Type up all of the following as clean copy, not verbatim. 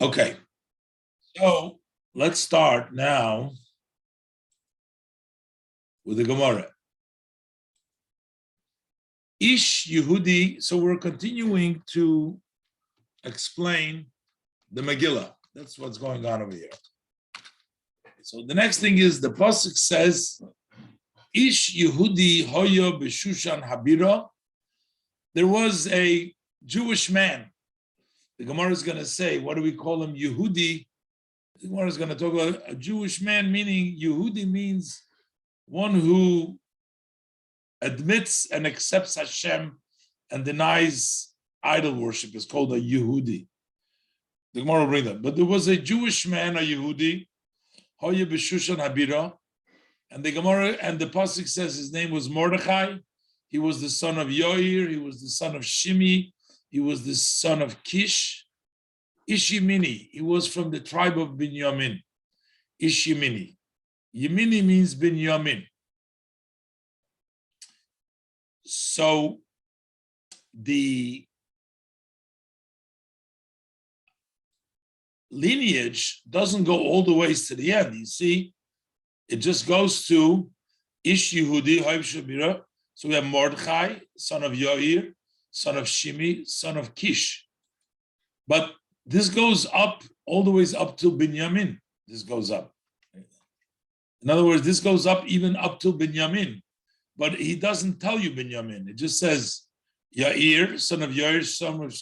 Okay, so let's start now with the Gemara. Ish Yehudi, so we're continuing to explain the Megilah. That's what's going on over here. So the next thing is the pasuk says, Ish Yehudi hoyo b'Shushan habira. There was a Jewish man. The Gemara is going to say, what do we call him? Yehudi. The Gemara is going to talk about a Jewish man, meaning Yehudi means one who admits and accepts Hashem and denies idol worship. Is called a Yehudi. The Gemara will bring that. But there was a Jewish man, a Yehudi, Hoya b'Shushan habira, and the Gemara and the pasuk says his name was Mordechai. He was the son of Yoir. He was the son of Shimi. He was the son of Kish. Ishimini. He was from the tribe of Binyamin. Ishimini. Yemini means Binyamin. So the lineage doesn't go all the ways to the end. You see, it just goes to Ish Yehudi, Hoyb Shabira. So we have Mordechai, son of Yoir, son of Shimi, son of Kish. But this goes up all the ways up to Binyamin. This goes up. In other words, this goes up even up to Binyamin. But he doesn't tell you Binyamin. It just says Yair, son of Yair, son of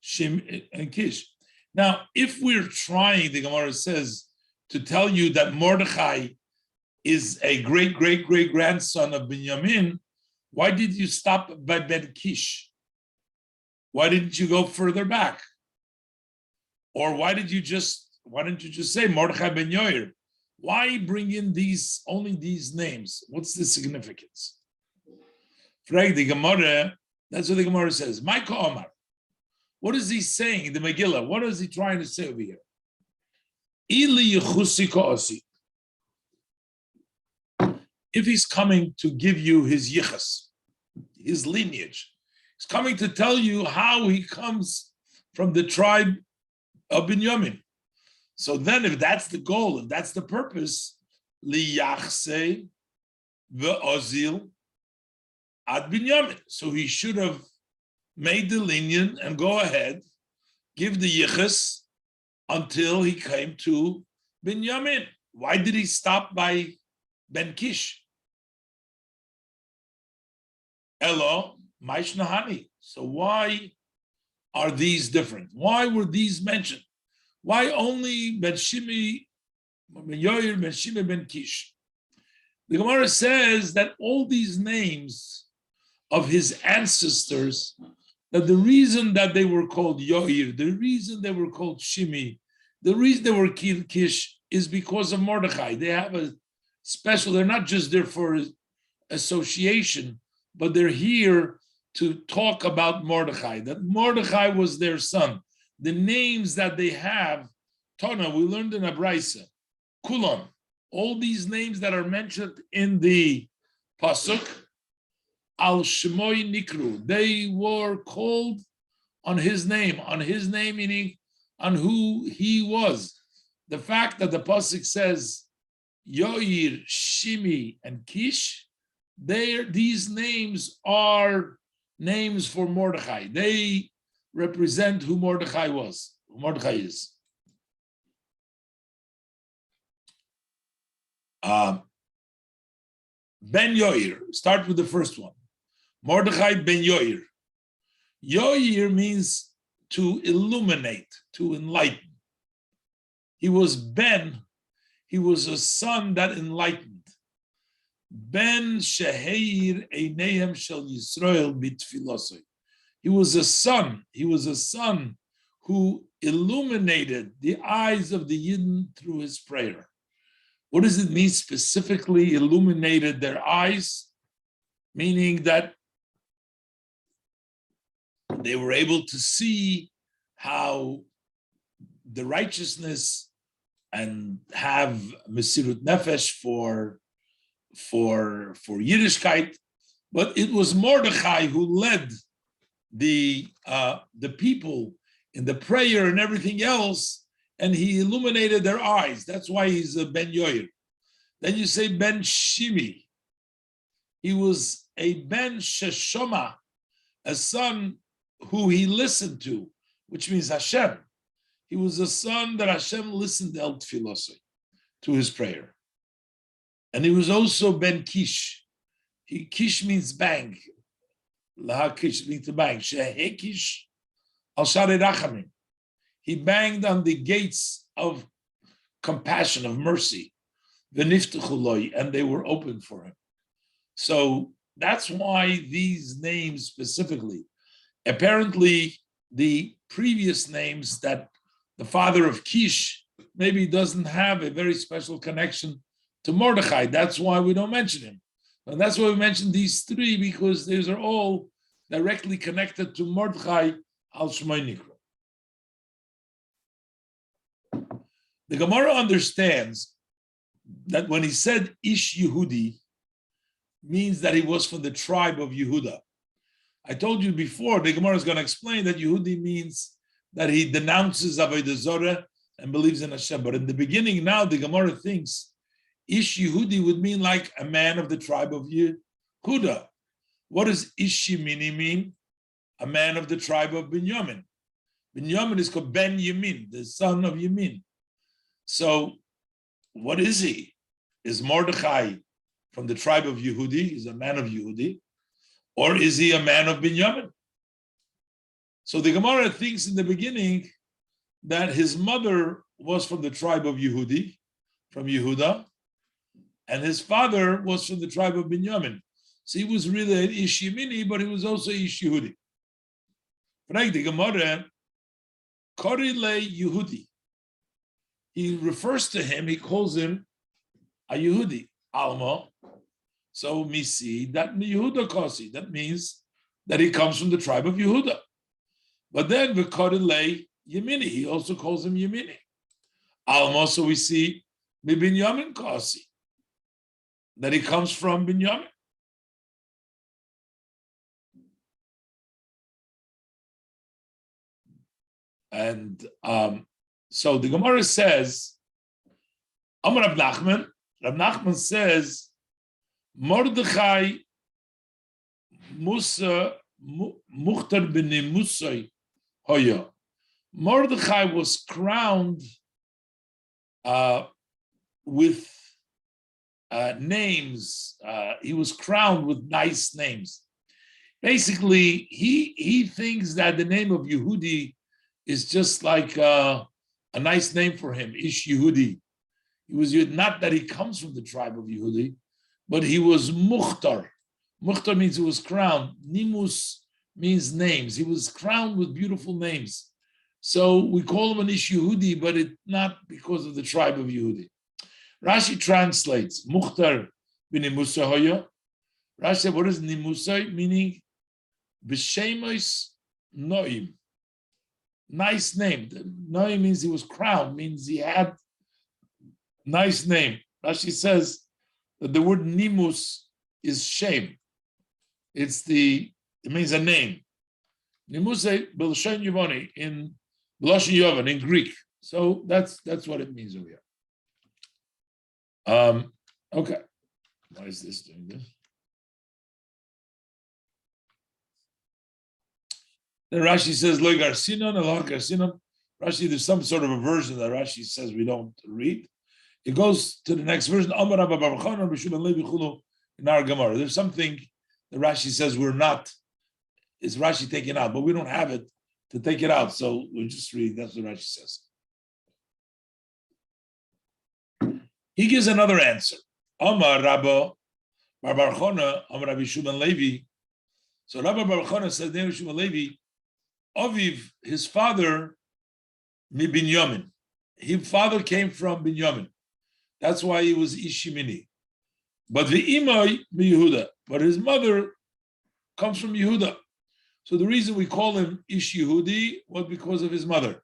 Shim and Kish. Now, if we're trying, the Gemara says, to tell you that Mordechai is a great-great-great-grandson of Binyamin, why did you stop by Ben Kish? Why didn't you go further back? Or why didn't you just say Mordechai ben Yoir? Why bring in only these names? What's the significance? Frag the Gemara, that's what the Gemara says. Micah Omar. What is he saying in the Megilah? What is he trying to say over here? Ili Yechusi Ka'asi. If he's coming to give you his yichus, his lineage, he's coming to tell you how he comes from the tribe of Binyamin. So then if that's the goal, if that's the purpose, liyachse ve'ozil ad Binyamin. So he should have made the lineage and go ahead, give the yichus until he came to Binyamin. Why did he stop by Ben Kish? Elo, Maishnahani. So why are these different? Why were these mentioned? Why only Ben Shimi, Ben Yoir, Ben Shimi, Ben Kish? The Gemara says that all these names of his ancestors, that the reason that they were called Yoir, the reason they were called Shimi, the reason they were called Kish is because of Mordechai. They have a special, they're not just there for association, but they're here to talk about Mordechai, that Mordechai was their son. The names that they have, Tana, we learned in Abraisa, Kulon, all these names that are mentioned in the Pasuk, Al Shemoy Nikru, they were called on his name meaning on who he was. The fact that the Pasuk says Yoir, Shimi, and Kish, these names are names for Mordechai. They represent who Mordechai was, who Mordechai is. Ben Yoir, start with the first one. Mordechai ben Yoir. Yoir means to illuminate, to enlighten. He was Ben, he was a son that enlightened. Ben Sheheir Einehem Shel Yisrael Bitfilosoi. He was a son who illuminated the eyes of the Yidden through his prayer. What does it mean specifically, illuminated their eyes? Meaning that they were able to see how the righteousness and have Mesirut Nefesh for Yiddishkeit, but it was Mordechai who led the people in the prayer and everything else and he illuminated their eyes. That's why he's a Ben Yoir. Then you say Ben Shimi. He was a Ben Sheshoma, a son who he listened to, which means Hashem. He was a son that Hashem listened El Tfilosai, to his prayer. And he was also Ben Kish. Kish means bang. Laha Kish means to bang. Shehekish al Shari Rachamim. He banged on the gates of compassion, of mercy. V'niftuchu, and they were open for him. So that's why these names specifically. Apparently, the previous names that the father of Kish maybe doesn't have a very special connection to Mordechai. That's why we don't mention him. And that's why we mention these three, because these are all directly connected to Mordechai al Shmei Nikra. The Gemara understands that when he said Ish Yehudi, means that he was from the tribe of Yehuda. I told you before, the Gemara is going to explain that Yehudi means that he denounces Avodah Zorah and believes in Hashem. But in the beginning now, the Gemara thinks Ish Yehudi would mean like a man of the tribe of Yehuda. What does Ish Yemini mean? A man of the tribe of Binyamin. Binyamin is called Ben Yamin, the son of Yamin. So what is he? Is Mordechai from the tribe of Yehudi? He's a man of Yehudi. Or is he a man of Binyamin? So the Gemara thinks in the beginning that his mother was from the tribe of Yehudi, from Yehuda, and his father was from the tribe of Binyamin. So he was really an Ish Yemini, but he was also Ish Yehudi. The Gemara, Korile Yehudi. He refers to him, he calls him a Yehudi, Alma. So Misi, that Yehuda Kosi, that means that he comes from the tribe of Yehuda. But then V'Korile Yemini, he also calls him Yemini. Alma, so we see Binyamin Kosi, that he comes from Binyamin. And so the Gemara says, Amar Rab Nachman, Rab Nachman says, Mordechai Musa Mukhtar b'nei Musai Hoya. Mordechai was crowned with names. He was crowned with nice names. Basically, he thinks that the name of Yehudi is just like a nice name for him, Ish Yehudi. He was not that he comes from the tribe of Yehudi, but he was Mukhtar. Mukhtar means he was crowned. Nimus means names. He was crowned with beautiful names. So we call him an Ish Yehudi, but it's not because of the tribe of Yehudi. Rashi translates Mukhtar b'nimusa hoya. Rashi said, what is nimusa? Meaning b'shemois noim. Nice name. Noim means he was crowned, means he had nice name. Rashi says that the word nimus is shame. It means a name. Nimuse b'lashon yavoni in b'lashon yavan in Greek. So that's what it means over here. Okay. Why is this doing this? Then Rashi says, Lo garsinon, Allah garsinon. Rashi, there's some sort of a version that Rashi says we don't read. It goes to the next version. Amar Rabbi Chaim Wolosow in our Gemara. There's something that Rashi says we're not. Is Rashi taken out, but we don't have it to take it out. So we'll just read. That's what Rashi says. He gives another answer. Amar Rabbi Bar Chona, Amar Rabbi Shuman Levi. So Rabbi Bar Chona says, Rabbi Shuman Levi, Aviv, his father, mi Binyamin. His father came from Binyamin. That's why he was Ishimini. But the Imai mi Yehuda. But his mother comes from Yehuda. So the reason we call him Ish Yehudi was because of his mother.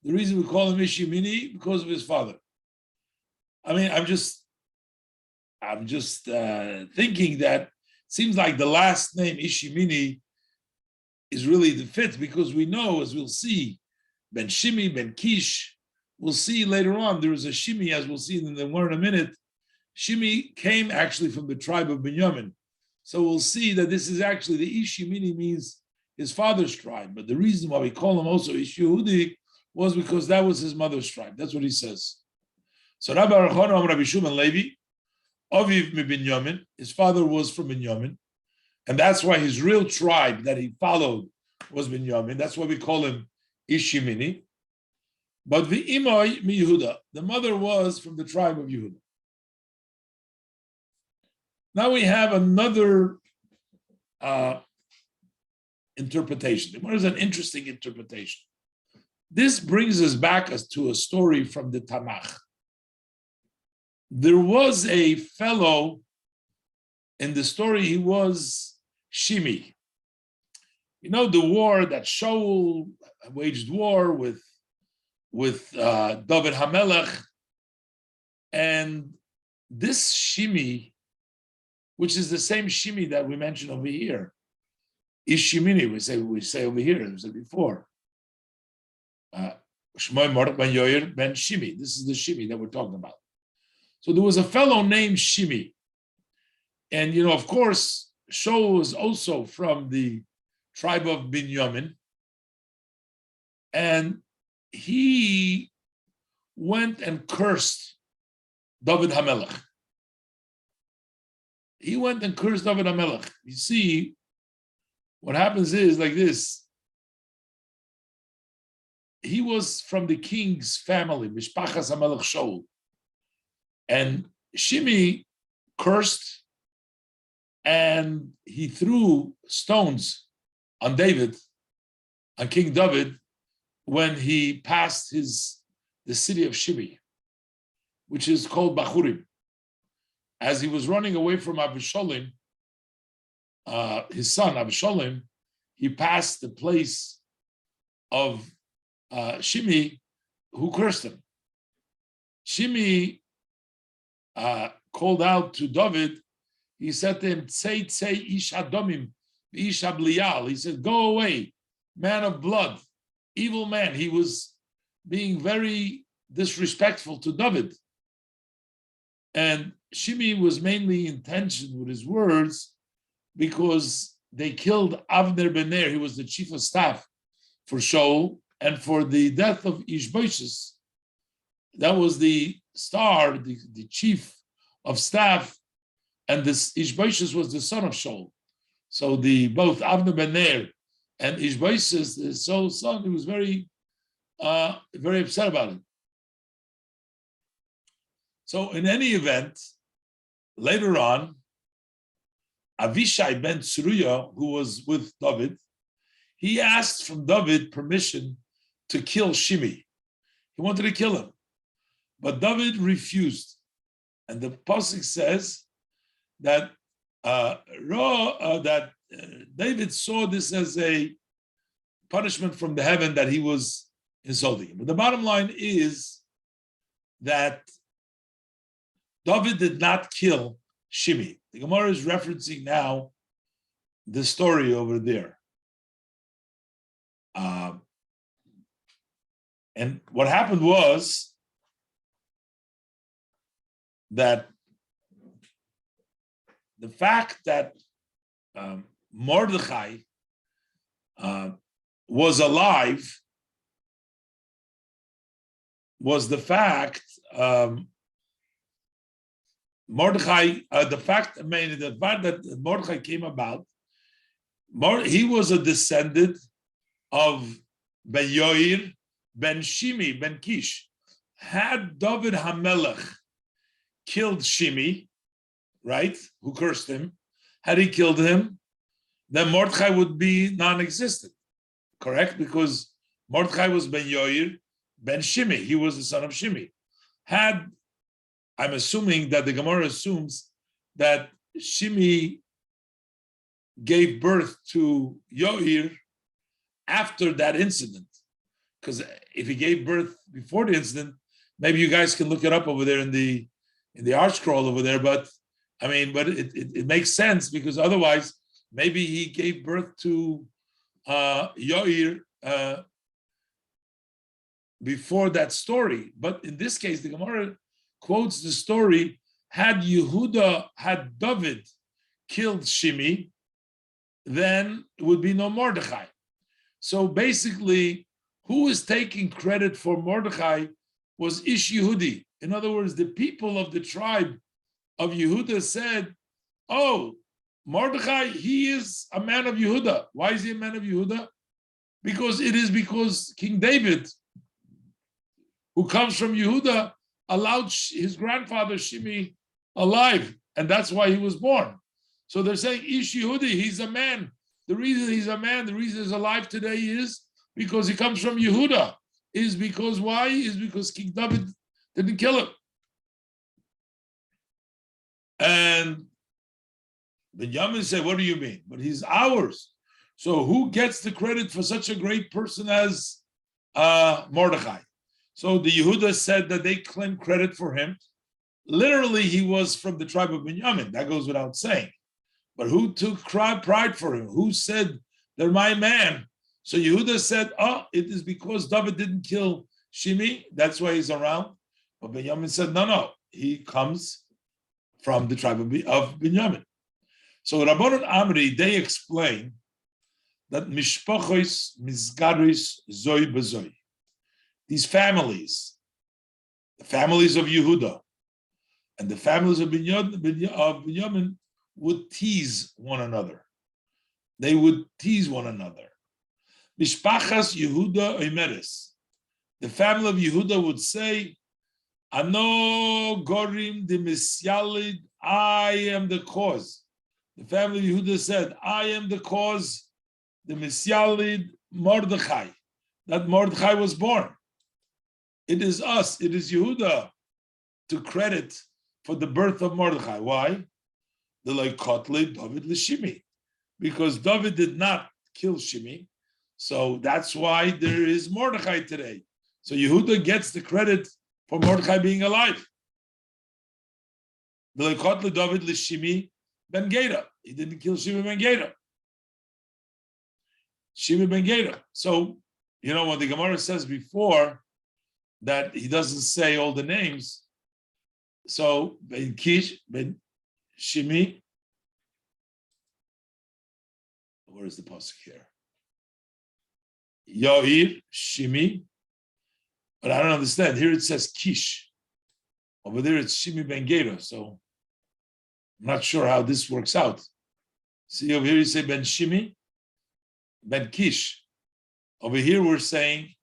The reason we call him Ishimini because of his father. I mean, I'm just thinking that it seems like the last name Ishimini is really the fit, because we know, as we'll see, Ben Shimi, Ben Kish we'll see later on, there was a Shimi, as we'll see in the word in a minute. Shimi came actually from the tribe of Binyamin. So we'll see that this is actually the Ishimini means his father's tribe. But the reason why we call him also Ish Yehudi was because that was his mother's tribe. That's what he says. So Rabbi Archon, Rabbi Shuman Levi, Aviv mi Binyamin, his father was from Binyamin. And that's why his real tribe that he followed was Binyamin. That's why we call him Ishimini. But the Imai mi Yehuda, the mother was from the tribe of Yehuda. Now we have another interpretation. What is an interesting interpretation? This brings us back to a story from the Tanakh. There was a fellow in the story, he was Shimi. You know, the war that Shaul waged war with David HaMelech, and this Shimi, which is the same Shimi that we mentioned over here, Ishimini, we say over here, we said before. Shmoy Mordech ben Yoyer ben Shimi. This is the Shimi that we're talking about. So there was a fellow named Shimi. And, you know, of course, Shaul was also from the tribe of Binyamin. And he went and cursed David HaMelech. He went and cursed David HaMelech. You see, what happens is like this. He was from the king's family, Mishpachas HaMelech Shaul. And Shimi cursed, and he threw stones on David, on King David, when he passed the city of Shimi, which is called Bachurim. As he was running away from Abishalim, his son Abishalim, he passed the place of Shimi, who cursed him. Shimi called out to David. He said to him, "Tzei tzei ish adomim, ish abliyal." He said, "Go away, man of blood, evil man." He was being very disrespectful to David. And Shimi was mainly in tension with his words because they killed Avner ben Ner. He was the chief of staff for Shaul, and for the death of Ishbosheth, that was the star, the chief of staff, and this Ishbosheth was the son of Shaul. So both Avner ben Ner and Ishbosheth, his son, he was very upset about it. So in any event, later on, Avishai ben Tzeruya, who was with David, he asked from David permission to kill Shimi. He wanted to kill him, but David refused. And the pasuk says that David saw this as a punishment from the heaven that he was insulting him. But the bottom line is that David did not kill Shimi. The Gemara is referencing now the story over there. And what happened was that the fact that Mordechai was alive was the fact Mordechai, the fact that Mordechai came about, he was a descendant of Ben Yoir, Ben Shimi, Ben Kish. Had David HaMelech killed Shimi, right, who cursed him, had he killed him, then Mordechai would be non-existent, correct? Because Mordechai was Ben Yoir, Ben Shimi. He was the son of Shimi. I'm assuming that the Gemara assumes that Shimi gave birth to Yoir after that incident. Because if he gave birth before the incident, maybe you guys can look it up over there in the art scroll over there. But I mean, it makes sense, because otherwise, maybe he gave birth to Yoir before that story. But in this case, the Gemara quotes the story, had David killed Shimi, then it would be no Mordechai. So basically, who is taking credit for Mordechai was Ish Yehudi. In other words, the people of the tribe of Yehuda said, oh, Mordechai, he is a man of Yehuda. Why is he a man of Yehuda? Because King David, who comes from Yehuda, allowed his grandfather Shimi alive, and that's why he was born. So they're saying, Ish Yehudi, he's a man. The reason he's a man, the reason he's alive today is because he comes from Yehuda. Is because why? Is because King David didn't kill him. And Benjamin said, what do you mean? But he's ours. So who gets the credit for such a great person as Mordechai? So the Yehuda said that they claim credit for him. Literally, he was from the tribe of Benjamin. That goes without saying. But who took pride for him? Who said, they're my man? So Yehuda said, oh, it is because David didn't kill Shimi. That's why he's around. But Benjamin said, no, he comes from the tribe of Benjamin. So Rabbanon Amri, they explain that Mishpachos Mizgaris Zoi Bezoi. These families, the families of Yehuda and the families of Benjamin would tease one another. They would tease one another. Mishpachas Yehuda Oimeres. The family of Yehuda would say, Ano Gorim de Misyalid, I am the cause. The family of Yehuda said, I am the cause, the Misyalid Mordechai, that Mordechai was born. It is us, it is Yehuda to credit for the birth of Mordechai. Why? The Leikotle David Lishimi. Because David did not kill Shimi. So that's why there is Mordechai today. So Yehuda gets the credit for Mordechai being alive. The Leikotle David Lishimi Ben Geda. He didn't kill Shimi Ben Geda. Shimi Ben Geda. So, when the Gemara says before that he doesn't say all the names, so Ben Kish, Ben Shimi, where is the pasuk here? Yair, Shimi, but I don't understand. Here it says Kish. Over there it's Shimi Ben Geda, so I'm not sure how this works out. See, over here you say Ben Shimi, Ben Kish. Over here we're saying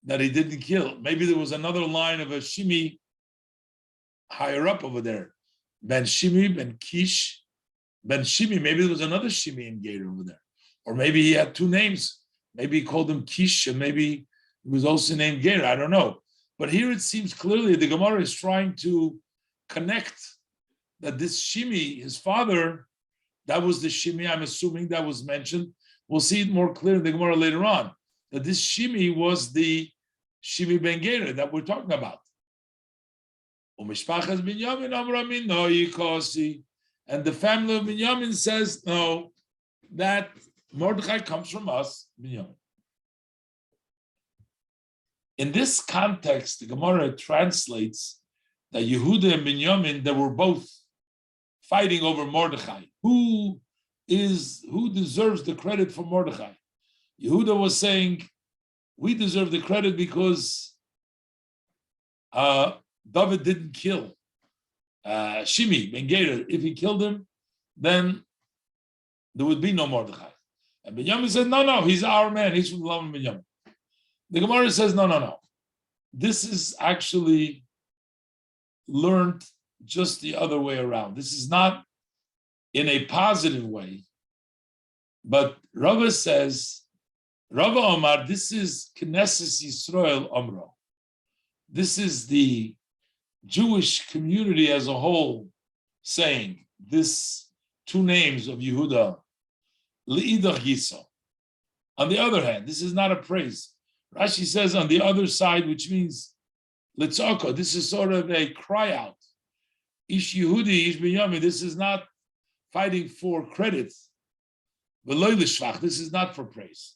that he didn't kill. Maybe there was another line of a Shimi higher up over there. Ben Shimi, Ben Kish, Ben Shimi. Maybe there was another Shimi in Gator over there. Or maybe he had two names. Maybe he called him Kish, and maybe he was also named Gator. I don't know. But here it seems clearly the Gemara is trying to connect that this Shimi, his father, that was the Shimi, I'm assuming that was mentioned. We'll see it more clear in the Gemara later on, that this Shimi was the Shimi Ben Gera that we're talking about. And the family of Binyamin says, no, that Mordechai comes from us, Binyamin. In this context, the Gemara translates that Yehuda and Binyamin, they were both fighting over Mordechai. Who deserves the credit for Mordechai? Yehuda was saying, we deserve the credit because David didn't kill Shimi Ben Gera. If he killed him, then there would be no Mordechai. And Binyamin said, no, he's our man. He's from the line of Binyamin. The Gemara says, no. This is actually learned just the other way around. This is not in a positive way. But Rava says, Rava Omar, this is Knesset Yisrael Omro. This is the Jewish community as a whole saying this two names of Yehuda, Le'idach Yisrael. On the other hand, this is not a praise. Rashi says on the other side, which means Litzoko, this is sort of a cry out. Ish Yehudi, Ish Binyamin, this is not fighting for credit. V'loy l'shvach, this is not for praise.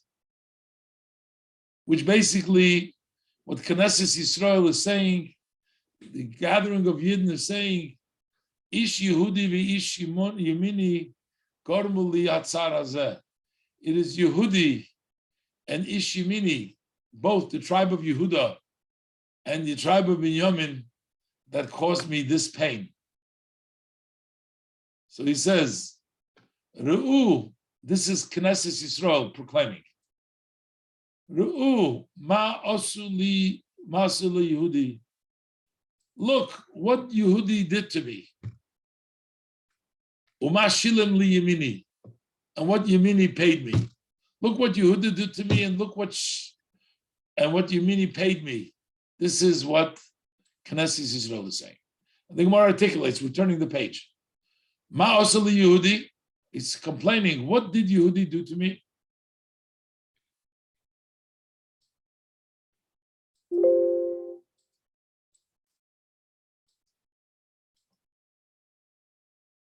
Which basically what Knesset Yisrael is saying, the gathering of Yidden is saying, Ish Yehudi v'ish Yemini gormu li atzar hazeh. It is Yehudi and Ish Yemini, both the tribe of Yehuda and the tribe of Binyamin, that caused me this pain. So he says, Ru'u, this is Knesset Yisrael proclaiming. Ru'u, ma asuli Yehudi. Look what Yehudi did to me. Uma shilem li Yemini, and what Yemini paid me. Look what Yehudi did to me, and look what Yemini paid me. This is what Knesset Yisrael is saying. The Gemara articulates, we're turning the page. Ma asuli Yehudi is complaining. What did Yehudi do to me?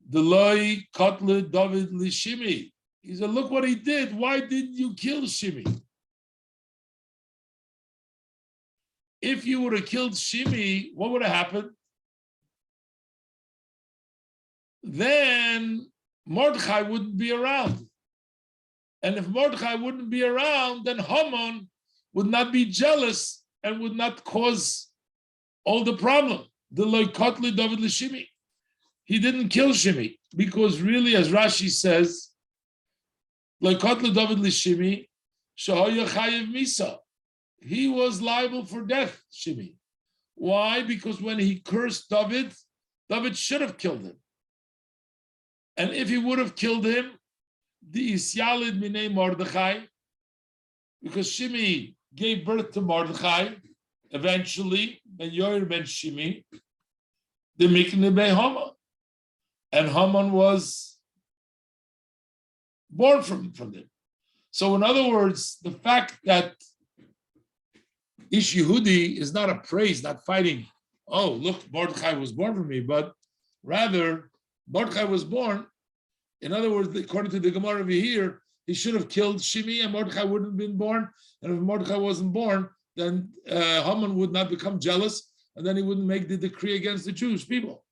Deloi Kotle David Lishimi. He said, look what he did. Why did you kill Shimi? If you would have killed Shimi, what would have happened? Then Mordechai wouldn't be around. And if Mordechai wouldn't be around, then Haman would not be jealous and would not cause all the problem. Deloi Kotle David Lishimi. He didn't kill Shimi because really, as Rashi says, David Lishimi, Misa. He was liable for death, Shimi. Why? Because when he cursed David, David should have killed him. And if he would have killed him, the Isyalid Minei Mordechai, because Shimi gave birth to Mordechai, eventually, Ben Yoir ben Shimi, the Mikne Be Haman. And Haman was born from them. So in other words, the fact that Ish Yehudi is not a praise, not fighting, oh, look, Mordechai was born from me, but rather, Mordechai was born. In other words, according to the Gemara over here, he should have killed Shimi and Mordechai wouldn't have been born. And if Mordechai wasn't born, then Haman would not become jealous, and then he wouldn't make the decree against the Jewish people.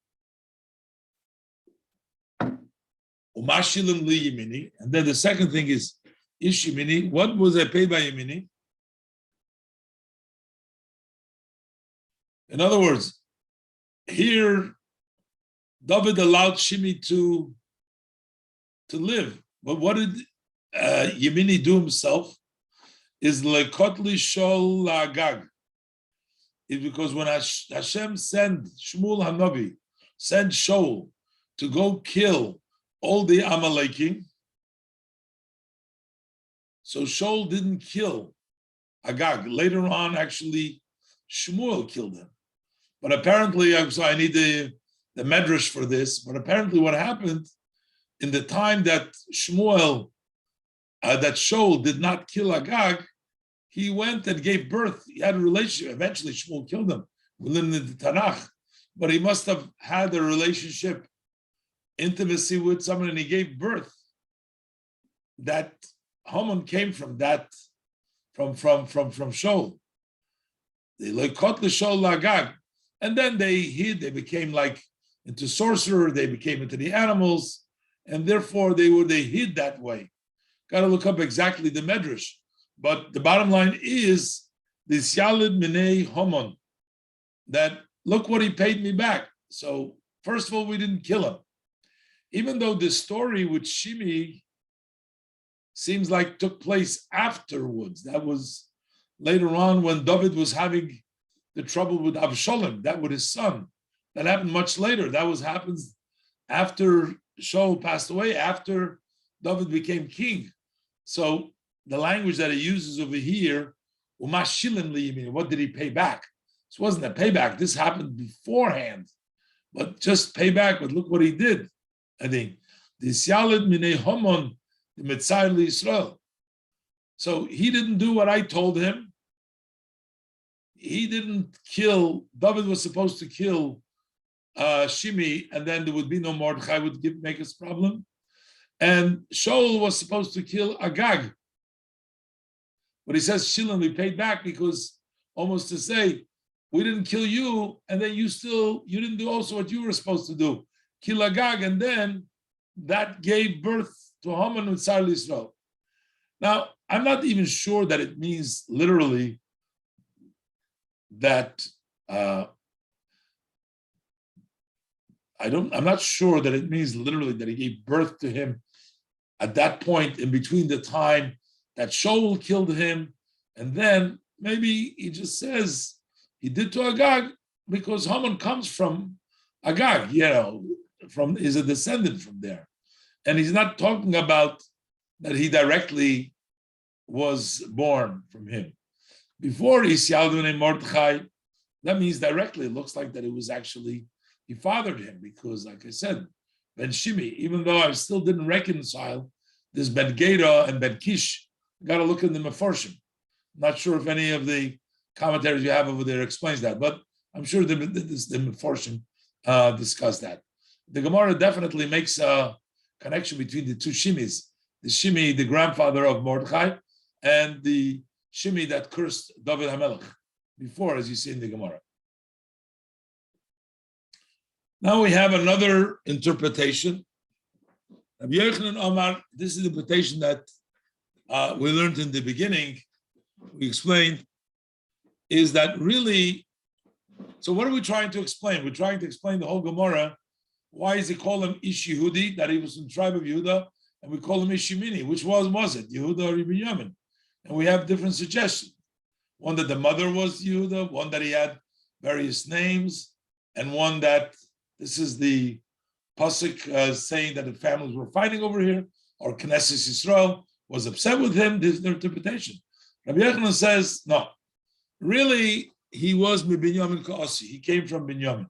And then the second thing is Yemini. What was I paid by Yemini? In other words, here David allowed Shimi to live, but what did Yemini do himself? Is lekotli shol la'agag. It's because when Hashem sent Shmuel Hanavi, sent Shaul to go kill all the Amalekim, so Shaul didn't kill Agag. Later on, actually, Shmuel killed him. But apparently, so I need the medrash for this, but apparently what happened in the time that Shmuel, that Shaul did not kill Agag, he went and gave birth. He had a relationship. Eventually, Shmuel killed him within the Tanakh, but he must have had a relationship, intimacy with someone, and he gave birth. That Haman came from that, from Shaul. They caught the Shaul Lagag, and then they hid. They became like into sorcerer. They became into the animals, and therefore they hid that way. Got to look up exactly the medrash, but the bottom line is the Yalid Minei Haman. That look what he paid me back. So first of all, we didn't kill him. Even though the story with Shimi seems like took place afterwards. That was later on when David was having the trouble with Avshalom, that with his son. That happened much later. That happens after Shaul passed away, after David became king. So the language that he uses over here, what did he pay back? This wasn't a payback. This happened beforehand. But just payback, but look what he did. I think the Yalid Minei Haman, the Metzayir Yisrael. So he didn't do what I told him. He didn't kill. David was supposed to kill Shimi, and then there would be no Mordechai would make us problem. And Shaul was supposed to kill Agag. But he says Shilon we paid back because almost to say, we didn't kill you, and then you didn't do also what you were supposed to do, kill Agag, and then that gave birth to Haman and Tzar Yisrael. Now, I'm not even sure that it means literally that. I'm not sure that it means literally that he gave birth to him at that point in between the time that Shaul killed him, and then maybe he just says he did to Agag because Haman comes from Agag, is a descendant from there. And he's not talking about that he directly was born from him. Before Isyaldun and Mordechai, that means directly, it looks like that it was actually, he fathered him because, like I said, Ben Shimi, even though I still didn't reconcile this Ben Geda and Ben Kish, got to look in the Meforshim. Not sure if any of the commentaries you have over there explains that, but I'm sure the Meforshim discuss that. The Gemara definitely makes a connection between the two Shimis. The Shimi, the grandfather of Mordechai, and the Shimi that cursed David HaMelech before, as you see in the Gemara. Now we have another interpretation. Rabbi Yochanan Omar, this is the interpretation that we learned in the beginning, we explained, is that really, so what are we trying to explain? We're trying to explain the whole Gemara. Why is he called him Ish Yehudi, that he was from the tribe of Yehuda, and we call him Ish Yemini? Which was it, Yehuda or Binyamin? And we have different suggestions. One that the mother was Yehuda, one that he had various names, and one that this is the pasuk saying that the families were fighting over here, or Knesset Yisrael was upset with him. This is their interpretation. Rabbi Yochanan says, no, really, he was Binyamin Ka'asi. He came from Binyamin.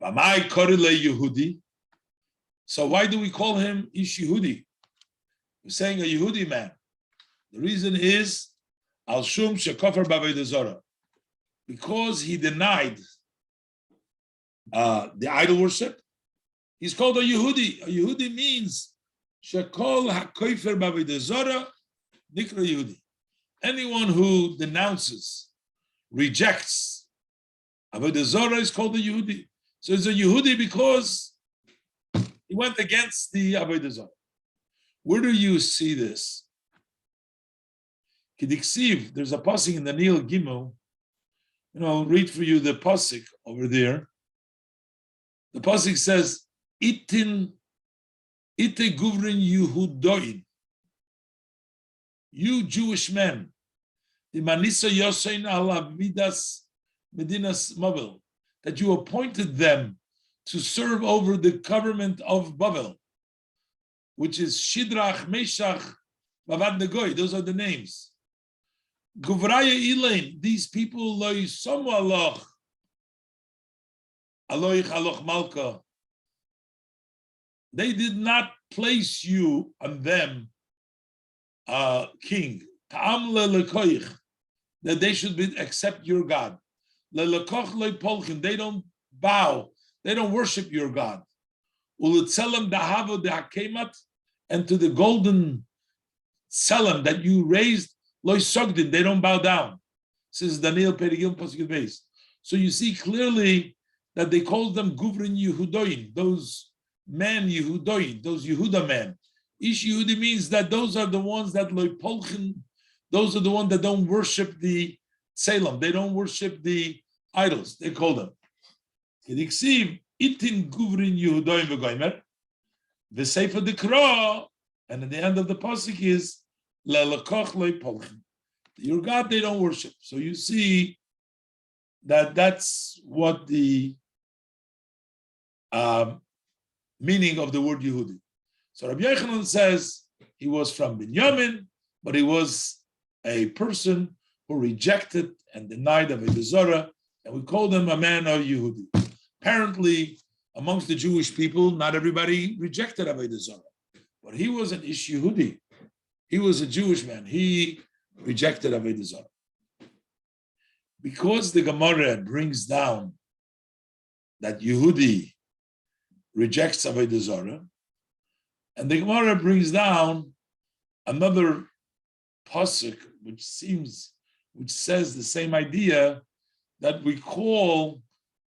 V'mai korile Yehudi. So why do we call him Ish Yehudi? We're saying a Yehudi man. The reason is Al Shum Shekofar B'Avodah Zarah, because he denied the idol worship. He's called a Yehudi. A Yehudi means Shekol HaKofer B'Avodah Zarah Nikra Yehudi. Anyone who denounces, rejects Avodah Zarah is called a Yehudi. So it's a Yehudi because he went against the Avodah Zarah. Where do you see this? Kidiksiv, there's a pasuk in the Nil Gimel. I'll read for you the pasuk over there. The pasuk says, Ite guvrin Yehudoin. You Jewish men, the Manisa Yosein ala Vidas Medinas Babel, that you appointed them to serve over the government of Babel, which is Shidrach, Meshach, Bavad Negoy. Those are the names. Guvraya Ilain, these people lo yisomu aloch, aloich aloch malka. They did not place you on them, king. Ta'am le'lekoich, that they should accept your God. Le'lekoch le'polchim, they don't bow, they don't worship your God. U'letzelem dahavo dehakemat, and to the golden tzelem that you raised, Loy Sogdin, they don't bow down. Says Daniel Perigil Pasuk base. So you see clearly that they called them Guvrin Yehudoin, those men Yehudoin, those Yehuda men. Ish Yehudi means that those are the ones that Loy Polchin, those are the ones that don't worship the Salem, they don't worship the idols, they call them. Kediksiv, Itin Guvrin Yehudoin V'goimer, the Sefer Dekra, and at the end of the Pasuk is your God they don't worship. So you see that that's what the meaning of the word Yehudi. So Rabbi Yochanan says he was from Binyamin, but he was a person who rejected and denied Avodah Zarah, and we called him a man of Yehudi. Apparently, amongst the Jewish people, not everybody rejected Avodah Zarah, but he was an Ish Yehudi. He was a Jewish man. He rejected Avodah Zarah. Because the Gemara brings down that Yehudi rejects Avodah Zarah, and the Gemara brings down another pasuk which seems which says the same idea that we call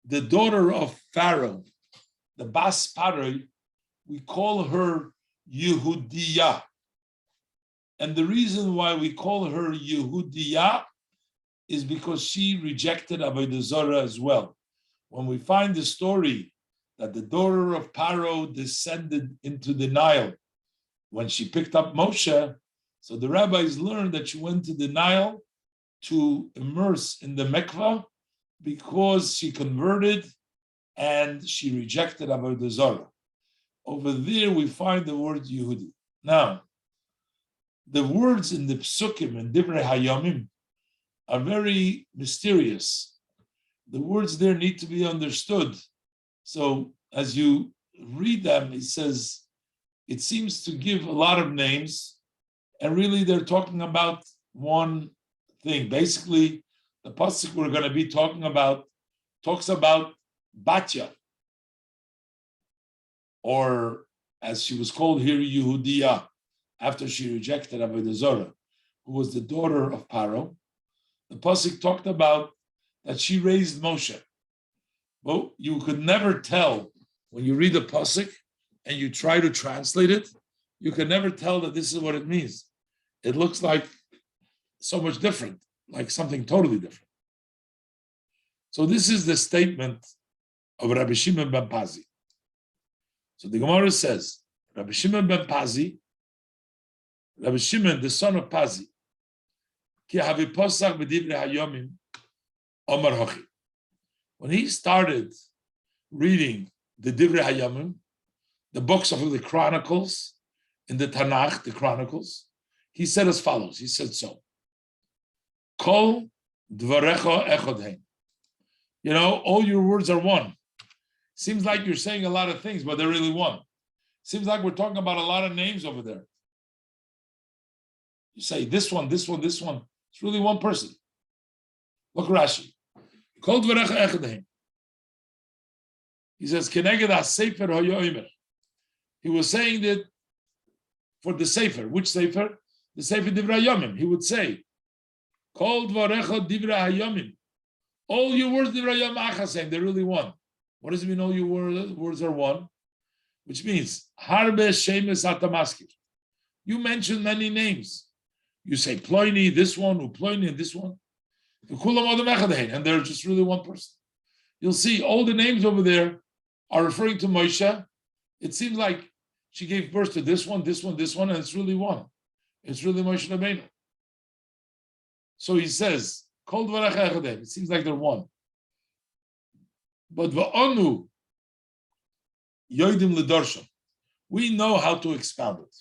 the daughter of Pharaoh, the Bas Paroi, we call her Yehudiya. And the reason why we call her Yehudiya is because she rejected Avodah Zarah as well. When we find the story that the daughter of Paro descended into the Nile when she picked up Moshe, so the rabbis learned that she went to the Nile to immerse in the mikvah because she converted and she rejected Avodah Zarah. Over there we find the word Yehudi. Now, the words in the Psukim and Divrei Hayamim are very mysterious. The words there need to be understood. So as you read them, it says, it seems to give a lot of names, and really they're talking about one thing. Basically, the pasuk we're going to be talking about talks about Batya, or as she was called here, Yehudiya, after she rejected Avodah Zarah, who was the daughter of Paro. The pasuk talked about that she raised Moshe. Well, you could never tell when you read the pasuk and you try to translate it, you can never tell that this is what it means. It looks like so much different, like something totally different. So this is the statement of Rabbi Shimon ben Pazi. So the Gemara says, Rabbi Shimon ben Pazi, Rabbi Shimon, the son of Pazi, ki havi posach b'divrei hayomim, Omar Hochi. When he started reading the Divrei Hayamim, the books of the Chronicles, in the Tanakh, the Chronicles, he said as follows. He said so. Kol dvarecha echad hein. You know, all your words are one. Seems like you're saying a lot of things, but they're really one. Seems like we're talking about a lot of names over there. You say this one, this one, this one. It's really one person. Look Rashi. Kol dvarecha echad hein. He says, Keneged ha-sefer hoyoimer. He was saying that for the sefer. Which sefer? The sefer Divrei Hayomim. He would say, Kol dvarecha Divrei Hayomim. All your words Divrei Hayomim achasem. They're really one. What does it mean all your words are one? Which means, Harbe shemes atamaskir. You mention many names. You say Ploini, this one, Uploini, and this one. And they're just really one person. You'll see all the names over there are referring to Moshe. It seems like she gave birth to this one, this one, this one, and it's really one. It's really Moshe Rabbeinu. So he says, Kol dvarech echadem. It seems like they're one. But va'onu yoidim ledarsham. We know how to expound it.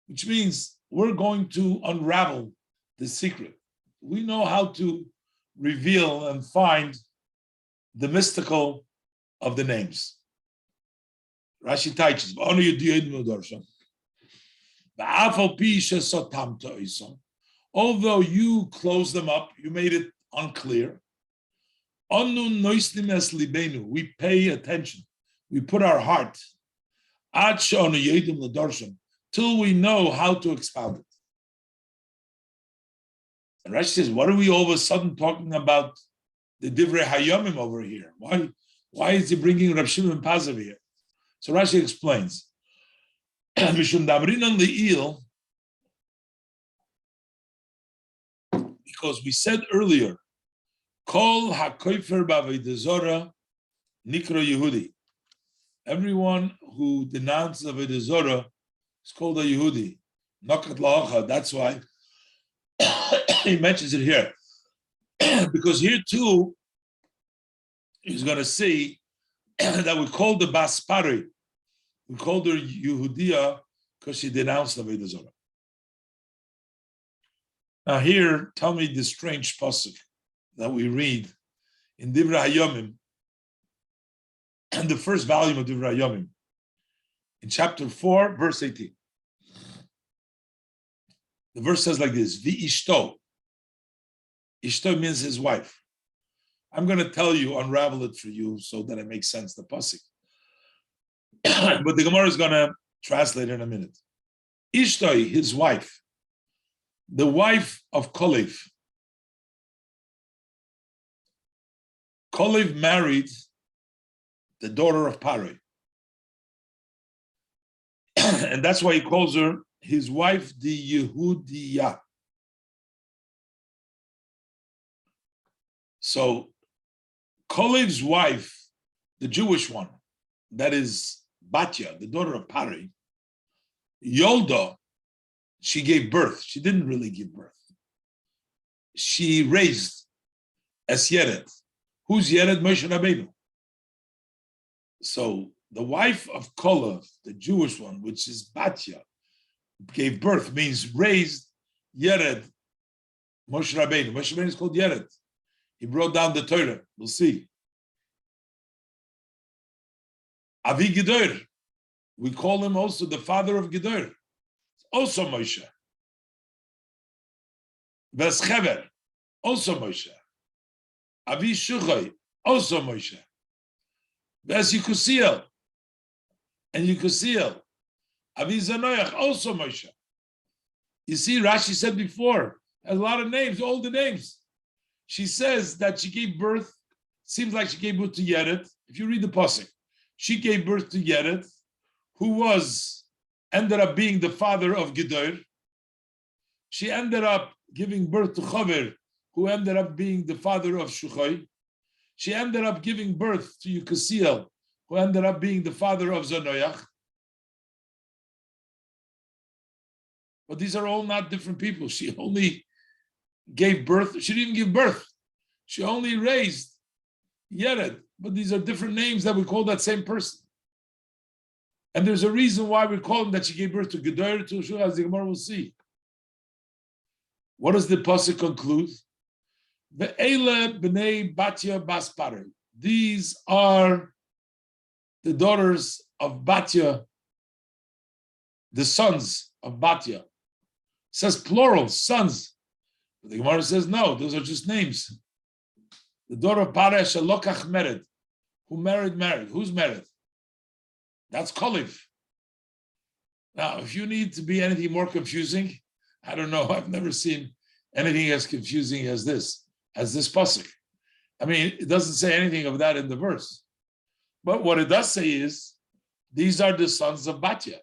Which means we're going to unravel the secret. We know how to reveal and find the mystical of the names. Rashi teaches, although you closed them up, you made it unclear. We pay attention. We put our heart till we know how to expound it. And Rashi says, what are we all of a sudden talking about the Divrei Hayomim over here? Why is he bringing Rav Shimon ben Pazi here? So Rashi explains, because we said earlier, Kol hakoifer b'avodah zarah nikra Yehudi. Everyone who denounces avodah zarah is called a Yehudi. Nakat la'acha. That's why he mentions it here. Because here too, he's going to say that we called the Bas Paroi. We called her Yehudiya because she denounced the avodah zarah. Now here, tell me the strange pasuk that we read in Divrei Hayomim, and the first volume of Divrei Hayomim, in chapter 4, verse 18. The verse says like this, V'ishto. Ishto means his wife. I'm going to tell you, unravel it for you so that it makes sense, the pasuk. But the Gemara is going to translate it in a minute. Ishtoi, his wife. the wife of Kolev. Kolev married the daughter of Pare. And that's why he calls her his wife, the Yehudiya. So Kolev's wife, the Jewish one, that is Batya, the daughter of Pare, Yolda, she gave birth. She didn't really give birth. She raised as Yered. Who's Yered? Moshe Rabbeinu. So the wife of Kolev, the Jewish one, which is Batya, gave birth, means raised Yered, Moshe Rabbeinu. Moshe Rabbeinu is called Yered. He brought down the Torah. We'll see. Avi Gedor, we call him also the father of Gedor. Also Moshe. Veschever, also Moshe. Avi Shuchai, also Moshe. Ves Yekusiel, and Yekusiel. Avi Zanoach, also Moshe. You see, Rashi said before, has a lot of names, all the names. She says that she gave birth, seems like she gave birth to Yered. If you read the pasuk, she gave birth to Yered, who ended up being the father of Gedor. She ended up giving birth to Chaver, who ended up being the father of Shuchai. She ended up giving birth to Yekusiel, who ended up being the father of Zanoach. But these are all not different people. She only gave birth. She didn't give birth. She only raised Yered. But these are different names that we call that same person. And there's a reason why we call them that she gave birth to Gedor, to Shuchai, as the Gemara will see. What does the pasuk conclude? Ve'ele b'nei Batya bas Pare. These are the daughters of Batya, the sons of Batya. It says plural, sons. But the Gemara says no, those are just names. The daughter of Pare Shalokach Mered. Who married? Who's married? That's Kolev. Now, if you need to be anything more confusing, I don't know. I've never seen anything as confusing as this pasuk. I mean, it doesn't say anything of that in the verse. But what it does say is, these are the sons of Batya.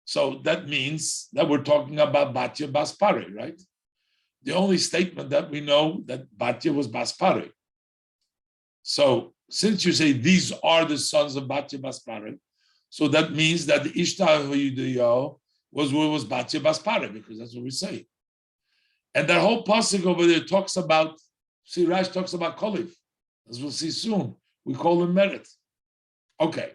So that means that we're talking about Batya bas Pare, right? The only statement that we know that Batya was bas Pare. So since you say these are the sons of Batya bas Pare, so that means that the Ishtar was Batya bas Pare, because that's what we say. And that whole pasuk over there talks about, see, Rash talks about Kolev, as we'll see soon. We call him Merit. Okay.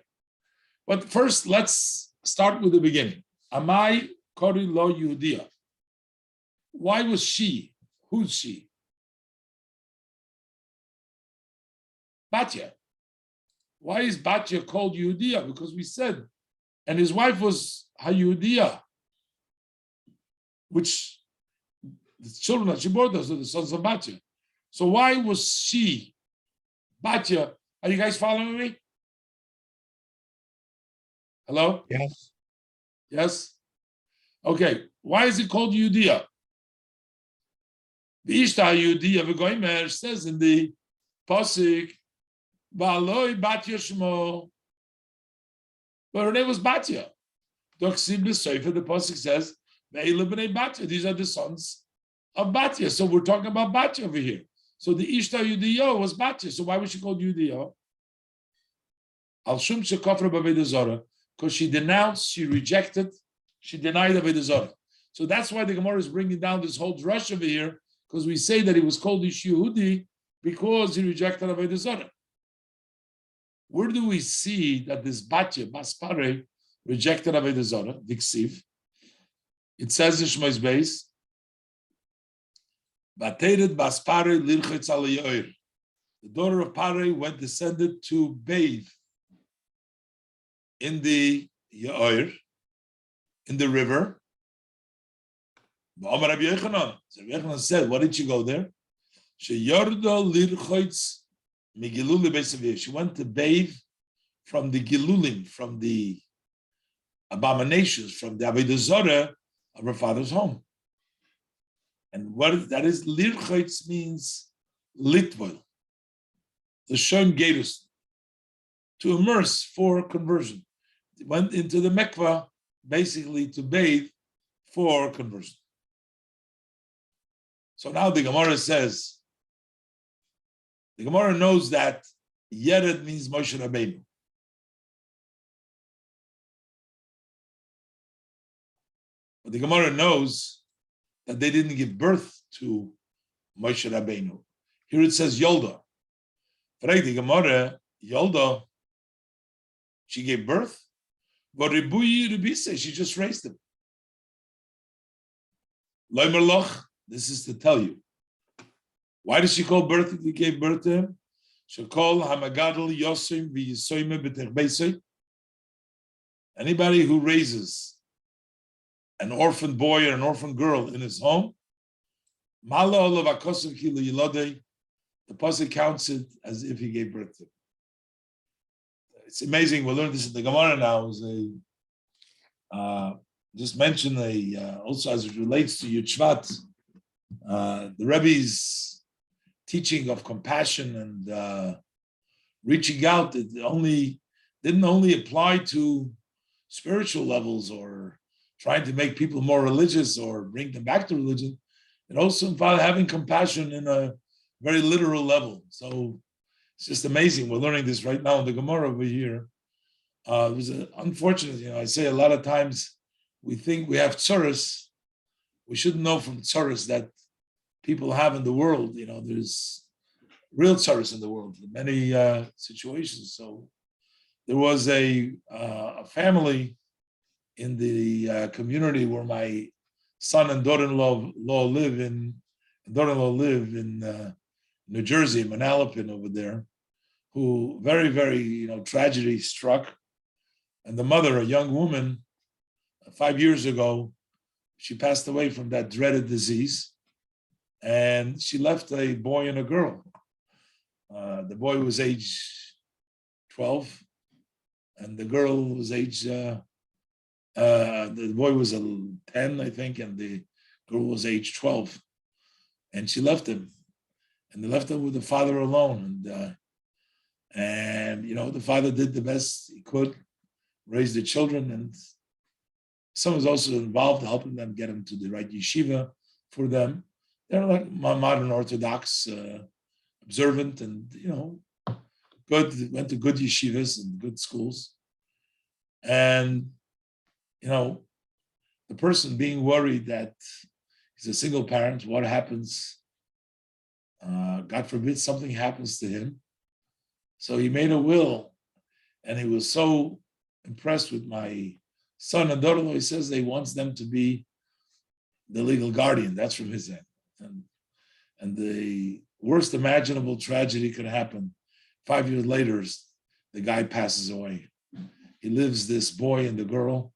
But first, let's start with the beginning. Amai Kori Lo Yehudiya. Why was she? Who's she? Batya. Why is Batya called Yehudiya? Because we said, and his wife was HaYehudiya, which the children that she bore those are the sons of Batya. So why was she Batya? Are you guys following me? Hello? Yes. Yes? Okay. Why is it called Yehudiya? The Ishtar Yehudiya v'goymer says in the pasuk, Ba'aloi Batya Shmo. But her name was Batya. The pasuk says, Megilah b'nei Batya. These are the sons of Batya. So we're talking about Batya over here. So the Ishtar Yehudiya was Batya. So why was she called Yehudiya? Al Shum Shekafra B'Avodah Zarah. Because she denounced, she rejected, she denied Avodah Zarah. So that's why the Gemara is bringing down this whole drush over here, because we say that he was called Ish Yehudi because he rejected Avodah Zarah. Where do we see that this Batya, Bas Pare, rejected Avodah Zarah? Diksiv. It says in Shmois Beis, Bateret Bas Pare Lirchetz Al Yair. The daughter of Pare descended to bathe in the Yair, in the river. Rabbi Chaim said, why did she go there? She went to bathe from the Gilulim, from the abominations, from the Avodah Zarah of her father's home. And what that is, lirchitz means litvoil, the shon gerus, to immerse for conversion. It went into the mikvah basically to bathe for conversion. So now the Gemara says, the Gemara knows that Yered means Moshe Rabbeinu. But the Gemara knows that they didn't give birth to Moshe Rabbeinu. Here it says Yolda. Right, the Gemara, Yolda, she gave birth, but Ribuyi Ribise, she just raised him. Loimer Loch, this is to tell you. Why does she call birth if we gave birth to him? She called Hamagadol Yosim v'Yisoime b'Terbeisei. Anybody who raises an orphan boy or an orphan girl in his home, Mala olav akosav ki liyilodei, the pasuk counts it as if he gave birth to him. It's amazing. We'll learn this in the Gemara now. Just mention also as it relates to Yud Shvat, the Rebbe's teaching of compassion and reaching out. It didn't only apply to spiritual levels or trying to make people more religious or bring them back to religion. It also involved having compassion in a very literal level. So it's just amazing. We're learning this right now in the Gemara over here. It was unfortunate, I say a lot of times we think we have tsuras. We shouldn't know from tsuras that people have in the world. There's real tsuras in the world in many situations. So there was a family in the community where my son and daughter-in-law live in New Jersey, Manalapan over there, who very, very, tragedy struck. And the mother, a young woman, 5 years ago, she passed away from that dreaded disease. And she left a boy and a girl. The boy was age 12, and the girl was age, the boy was 10, I think, and the girl was age 12. And she left him. And they left him with the father alone. And the father did the best he could, raise the children, and someone was also involved helping them get them to the right yeshiva for them. They're like modern Orthodox, observant, and good. Went to good yeshivas and good schools. And the person being worried that he's a single parent, what happens? God forbid something happens to him. So he made a will, and he was so impressed with my son and daughter-in-law. He says he wants them to be the legal guardian. That's from his end. And the worst imaginable tragedy could happen. 5 years later, the guy passes away. He lives, this boy and the girl.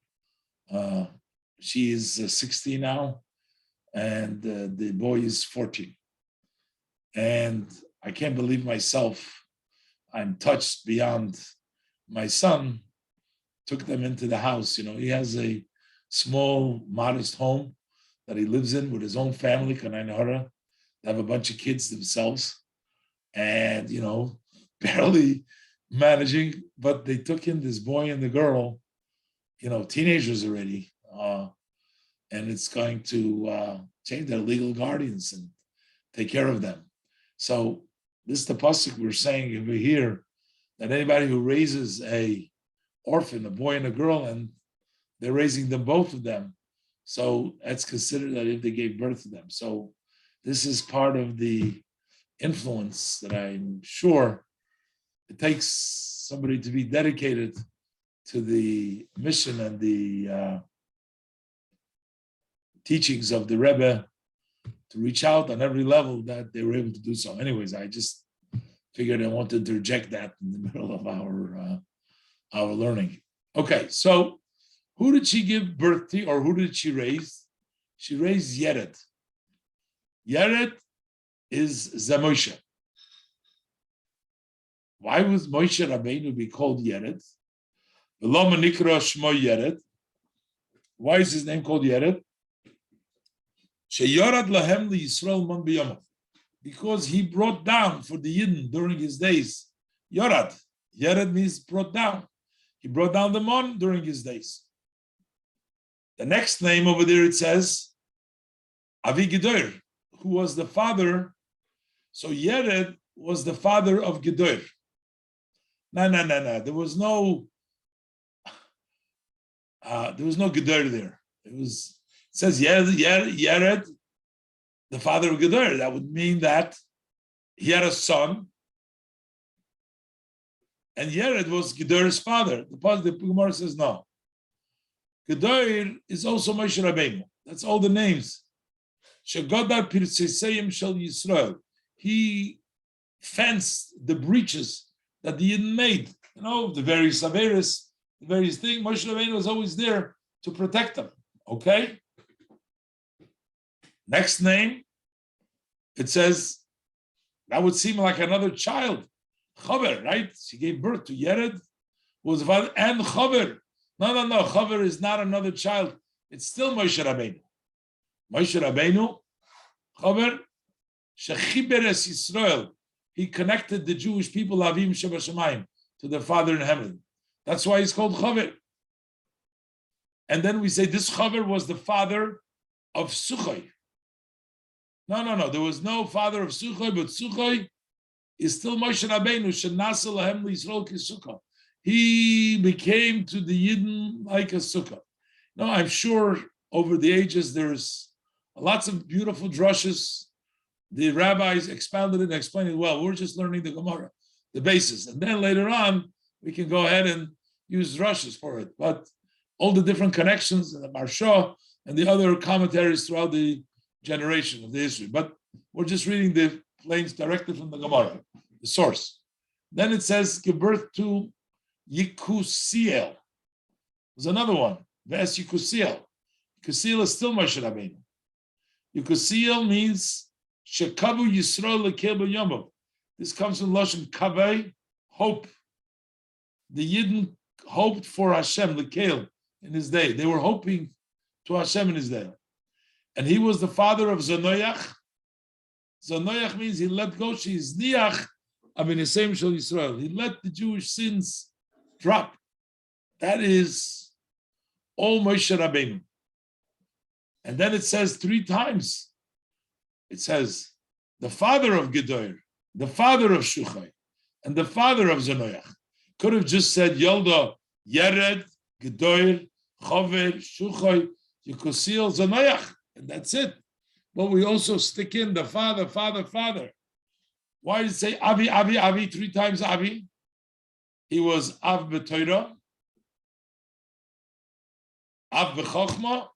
She is 16 now, and the boy is 14. And I can't believe myself. I'm touched beyond. My son took them into the house. He has a small, modest home that he lives in with his own family, Kanai. They have a bunch of kids themselves, and barely managing. But they took in this boy and the girl, teenagers already, and it's going to change their legal guardians and take care of them. So this is the pasuk we're saying over here, that anybody who raises a orphan, a boy and a girl, and they're raising them, both of them, so that's considered that if they gave birth to them. So this is part of the influence that I'm sure it takes somebody to be dedicated to the mission and the teachings of the Rebbe to reach out on every level that they were able to do so. Anyways, I just figured I wanted to interject that in the middle of our learning. Okay, so who did she give birth to, or who did she raise? She raised Yered. Yered is Zamoshe. Why was Moshe Rabbeinu be called Yered? V'lo nikra shmo Yered. Why is his name called Yered? Sheyorad lahem li Yisrael man b'yamav. Because he brought down for the Yidden during his days. Yorad. Yered means brought down. He brought down the man during his days. The next name over there, it says, Avi Gedoir, who was the father. So Yered was the father of Gedoir. No. There was no Gedoir there. It says Yered, the father of Gedoir. That would mean that he had a son, and Yered was Gedoir's father. The Gemara says no. Gedoir is also Moshe Rabbeinu. That's all the names. Shegodar Pirseisayim Shel Yisrael. He fenced the breaches that the Yidden made. The various Averis, the various things. Moshe Rabbeinu was always there to protect them. Okay? Next name, it says, that would seem like another child. Chaver, right? She gave birth to Yered, who was the father, and Chaver. No. Chaver is not another child. It's still Moshe Rabbeinu. Moshe Rabbeinu, Chaver, Shechiber es Yisrael. He connected the Jewish people, Avim Shebashamayim, to their Father in heaven. That's why he's called Chaver. And then we say this Chaver was the father of Suchai. No. There was no father of Suchai, but Suchai is still Moshe Rabbeinu. Shenasa lahem liYisrael kisukah. He became to the Yidden like a sukkah. No, I'm sure over the ages there's lots of beautiful drushes. The rabbis expounded it and explained it well. We're just learning the Gemara, the basis. And then later on, we can go ahead and use drushes for it. But all the different connections and the Marsha and the other commentaries throughout the generation of the history. But we're just reading the plains directly from the Gemara, the source. Then it says, give birth to Yikusiel. There's another one. Ves Yikusiel. Yikusiel is still Moshe Rabbeinu. Yikusiel means Shekavu Yisrael Lekel B'Yamav. This comes from Lashon Kaveh, hope. The Yidden hoped for Hashem, Lekel, in his day. They were hoping to Hashem in his day. And he was the father of Zanoyach. Zanoyach means he let go. She is Niach Avinisem Shel Yisrael. He let the Jewish sins drop. That is all Moshe Rabbeinu. And then it says 3 times. It says the father of Gedoir, the father of Shuchai, and the father of Zanoyach. Could have just said Yolda, Yered, Gedoir, Chover, Shuchai, Yekusiel, Zanoyach, and that's it. But we also stick in the father. Why did it say Avi, 3 times Avi? He was Av b'Torah, Av b'Chochma,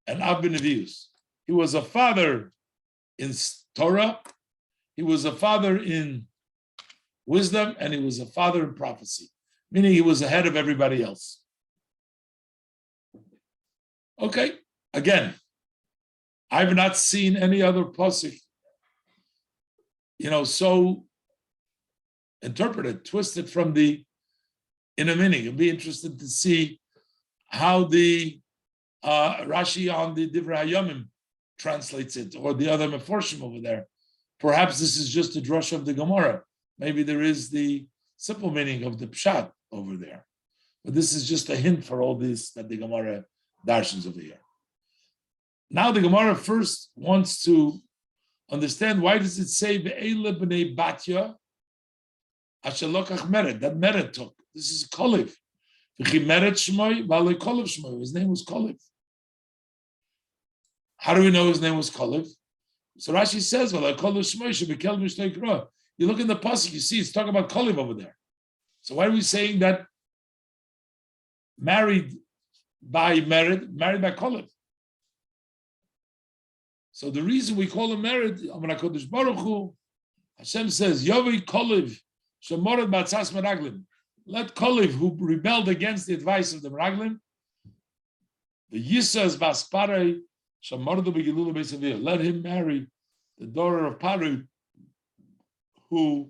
and Av b'Nevius. He was a father in Torah, he was a father in wisdom, and he was a father in prophecy, meaning he was ahead of everybody else. Okay, again, I've not seen any other pasuk, so interpreted, twisted from the inner meaning. It'd be interesting to see how the Rashi on the Divrei Hayomim translates it, or the other Meforshim over there. Perhaps this is just a drush of the Gemara. Maybe there is the simple meaning of the Pshat over there. But this is just a hint for all this that the Gemara darshans over here. Now the Gemara first wants to understand, why does it say Ve'ele b'nei Batya asher lokach mered? That mered took. This is Kolev. V'chi mered shmoi v'alei Kolev shmoi. His name was Kolev. How do we know his name was Kolev? So Rashi says, "V'alei Kolev shmoi shebekel mishtei kra." You look in the pasuk, you see it's talking about Kolev over there. So why are we saying that married by Kolev? So the reason we call him married, Amar HaKadosh Baruch Hu, Hashem says, Yovi Kolev, Shemorad Batzas Meraglim. Let Kolev, who rebelled against the advice of the Meraglim, the Yisas Basparei, Shemoradu Begilulu Beisavir. Let him marry the daughter of Paru, who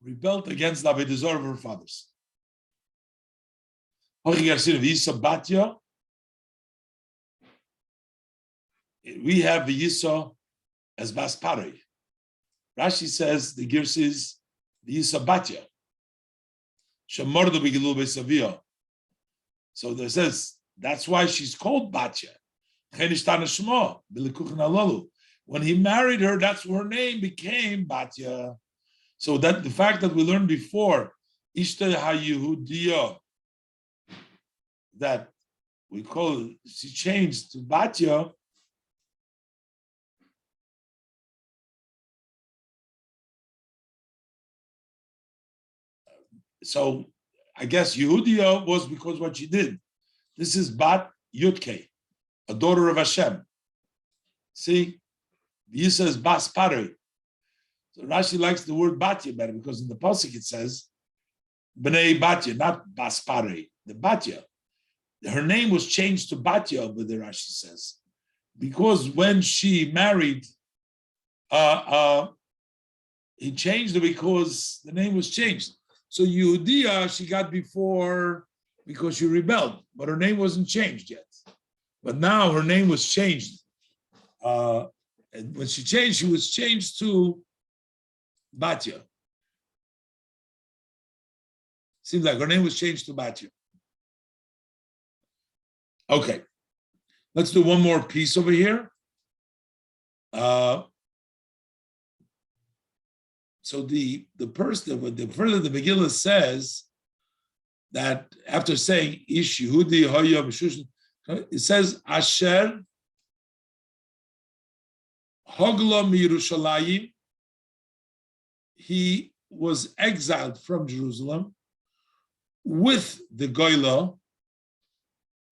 rebelled against the Avedazor of her fathers. Hochi Garsin of Yisa Batya, we have the Yisa as Bas Paroi. Rashi says the Girs is the Yisa Batya. Shemorda B'Gilul B'Saviyah. So there says that's why she's called Batya. When he married her, that's her name became Batya. So that the fact that we learned before, Ishta HaYehudiya, that we call it, she changed to Batya. So I guess Yehudiya was because what she did. This is Bat Yudke, a daughter of Hashem. See, Yisa is Bas Paroi. So Rashi likes the word Batya better because in the pasuk it says Bnei Batya, not Bas Paroi, the Batya. Her name was changed to Batya, but the Rashi says, because when she married, he changed it because the name was changed. So Yehudiya, she got before because she rebelled, but her name wasn't changed yet. But now her name was changed. And when she was changed to Batya. Seems like her name was changed to Batya. Okay, let's do one more piece over here. So the further the Megilah says that after saying Ish Yehudi Hoya B'Shushan, it says Asher Hogla Mirushalayim. He was exiled from Jerusalem with the Goyla,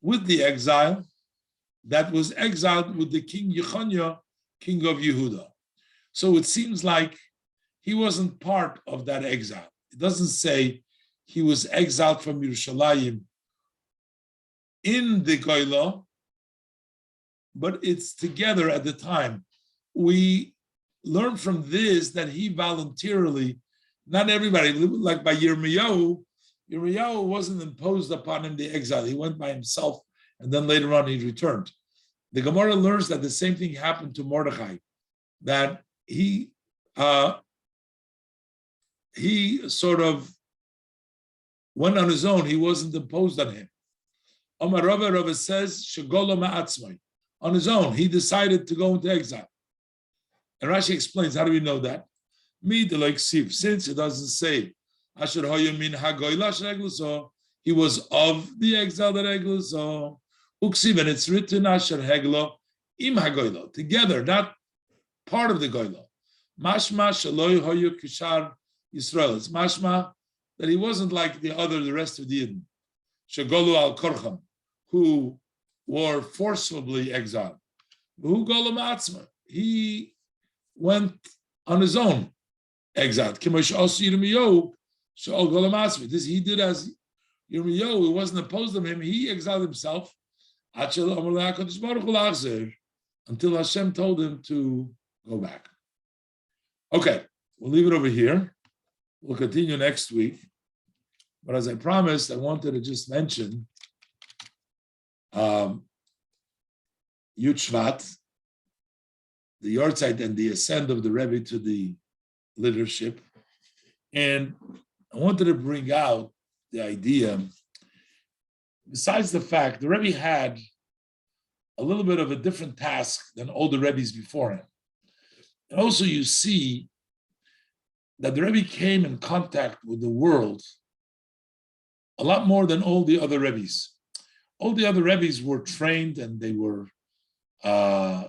with the exile that was exiled with the king Yechoniah, king of Yehuda. So it seems like he wasn't part of that exile. It doesn't say he was exiled from Yerushalayim in the Goyla, but it's together at the time. We learn from this that he voluntarily, not everybody, like by Yirmiyahu wasn't imposed upon him the exile. He went by himself, and then later on he returned. The Gemara learns that the same thing happened to Mordechai, that he sort of went on his own. He wasn't imposed on him. Omar Rava says, Shegolo ma'atzmai. On his own, he decided to go into exile. And Rashi explains, how do we know that? Since it doesn't say, he was of the exile that Egluso. Uksiv, and it's written, Asher Heglo im hagoylo, together, not part of the goylo. Mashma shaloi hoyu kishar Yisrael. It's mashma that he wasn't like the rest of the Yidden. Shagolu al korcham, who were forcibly exiled. Who golam atzma? He went on his own exiled. This he did as Yirmiyahu, it wasn't opposed to him, he exiled himself until Hashem told him to go back. Okay, we'll leave it over here. We'll continue next week. But as I promised, I wanted to just mention Yud Shvat, the Yortzeit and the ascent of the Rebbe to the leadership. And I wanted to bring out the idea, besides the fact the Rebbe had a little bit of a different task than all the Rebbes before him. And also you see that the Rebbe came in contact with the world a lot more than all the other Rebbes. All the other Rebbes were trained and they were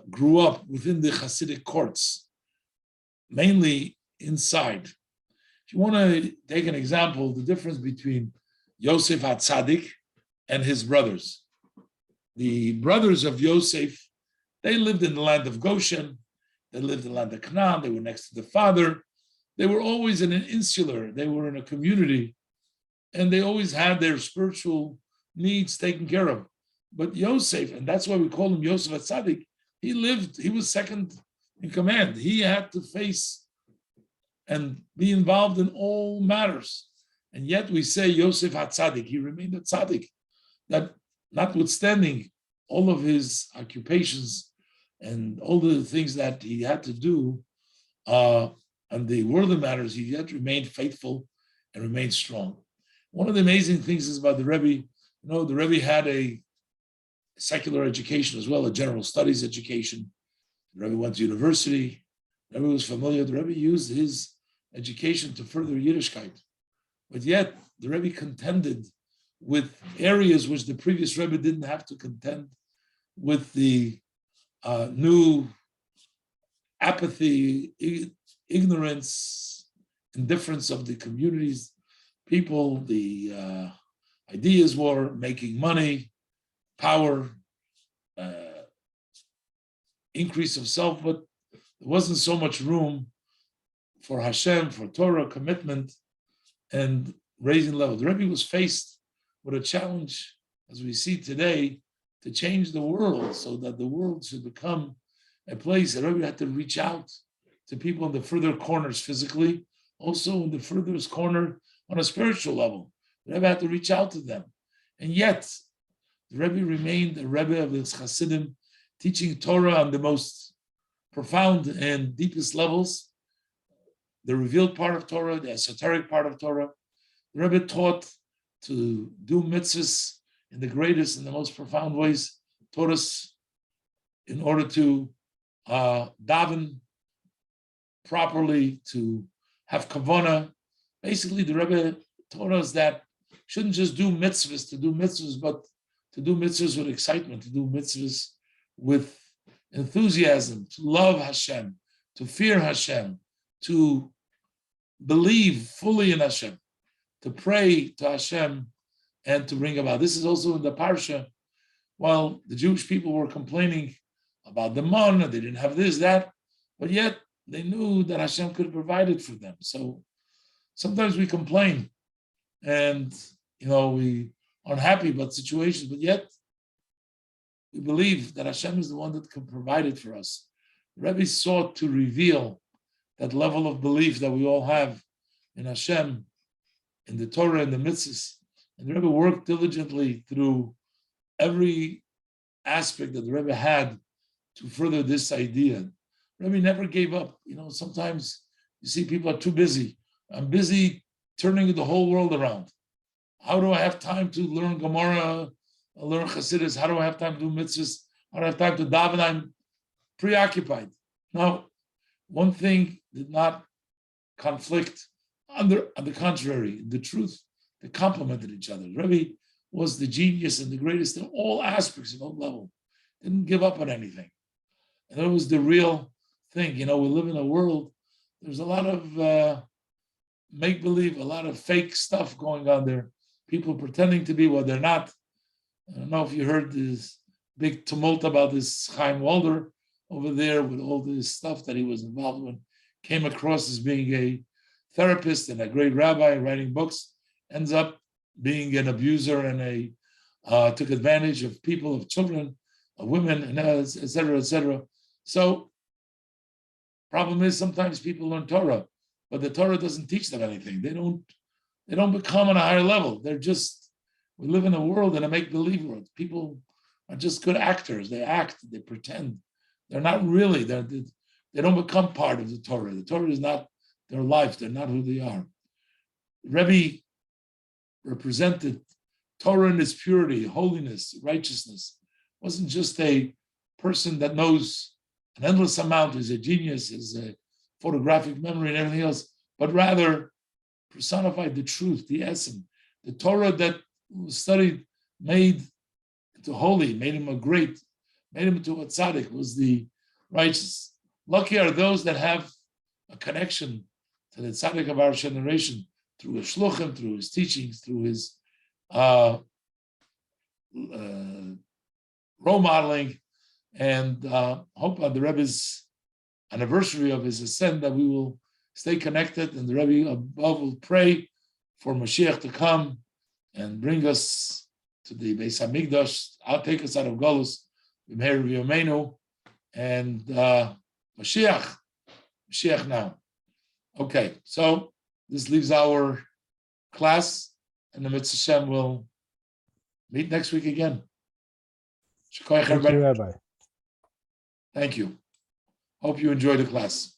grew up within the Hasidic courts, mainly inside. If you want to take an example, the difference between Yosef HaTzadik and his brothers. The brothers of Yosef, they lived in the land of Goshen, they lived in the land of Canaan, they were next to the father. They were always in an insular, they were in a community, and they always had their spiritual needs taken care of. But Yosef, and that's why we call him Yosef HaTzadik, he was second in command. He had to face and be involved in all matters. And yet we say Yosef HaTzadik, he remained a tzaddik, that notwithstanding all of his occupations and all the things that he had to do, and the worldly matters, he had to remain faithful and remain strong. One of the amazing things is about the Rebbe. The Rebbe had a secular education as well, a general studies education. The Rebbe went to university. The Rebbe was familiar. The Rebbe used his education to further Yiddishkeit. But yet, the Rebbe contended with areas which the previous Rebbe didn't have to contend with, the new apathy, ignorance, indifference of the communities, people. The ideas were making money, power, increase of self, but there wasn't so much room for Hashem, for Torah, commitment, and raising level. The Rebbe was faced with a challenge, as we see today, to change the world so that the world should become a place. The Rebbe had to reach out to people in the further corners physically, also in the furthest corner on a spiritual level. The Rebbe had to reach out to them. And yet, the Rebbe remained a Rebbe of the Chassidim, teaching Torah on the most profound and deepest levels, the revealed part of Torah, the esoteric part of Torah. The Rebbe taught to do mitzvahs in the greatest and the most profound ways, taught us in order to daven properly, to have kavanah. Basically, the Rebbe taught us that shouldn't just do mitzvahs to do mitzvahs, but to do mitzvahs with excitement, to do mitzvahs with enthusiasm, to love Hashem, to fear Hashem, to believe fully in Hashem, to pray to Hashem, and to bring about. This is also in the parsha. While the Jewish people were complaining about the manna, they didn't have this, that, but yet they knew that Hashem could provide it for them. So sometimes we complain, and we aren't happy about situations, but yet we believe that Hashem is the one that can provide it for us. The Rebbe sought to reveal that level of belief that we all have in Hashem, in the Torah and the mitzvahs. And the Rebbe worked diligently through every aspect that the Rebbe had to further this idea. The Rebbe never gave up. Sometimes you see people are too busy. I'm busy turning the whole world around. How do I have time to learn Gemara, learn Chassidus? How do I have time to do mitzvahs? How do I have time to daven? I'm preoccupied. Now, one thing did not conflict. On the contrary, the truth, they complemented each other. Rebbe was the genius and the greatest in all aspects, in all level. Didn't give up on anything. And that was the real thing. We live in a world, there's a lot of make-believe, a lot of fake stuff going on there. People pretending to be what they're not. I don't know if you heard this big tumult about this Chaim Wolosow over there with all this stuff that he was involved with. Came across as being a therapist and a great rabbi writing books, ends up being an abuser and took advantage of people, of children, of women, and et cetera, et cetera. So, problem is sometimes people learn Torah, but the Torah doesn't teach them anything. They don't become on a higher level. We live in a world, in a make-believe world. People are just good actors. They act, they pretend. They're not really, they don't become part of the Torah. The Torah is not their life. They're not who they are. Rebbe represented Torah in its purity, holiness, righteousness. Wasn't just a person that knows an endless amount, is a genius, is a photographic memory and everything else, but rather personified the truth, the essence. The Torah that was studied made into holy, made him made him into a tzaddik, was the righteous. Lucky are those that have a connection to the tzaddik of our generation through his shluchim, through his teachings, through his role modeling, and hope on the Rebbe's anniversary of his ascent that we will stay connected, and the Rebbe above will pray for Mashiach to come and bring us to the Beis Hamikdash. I'll take us out of Galus, B'meir V'yomeinu, and Mashiach now. Okay, so this leaves our class, and the Mitzvah Shem will meet next week again. Thank you, Rabbi. Thank you. Hope you enjoy the class.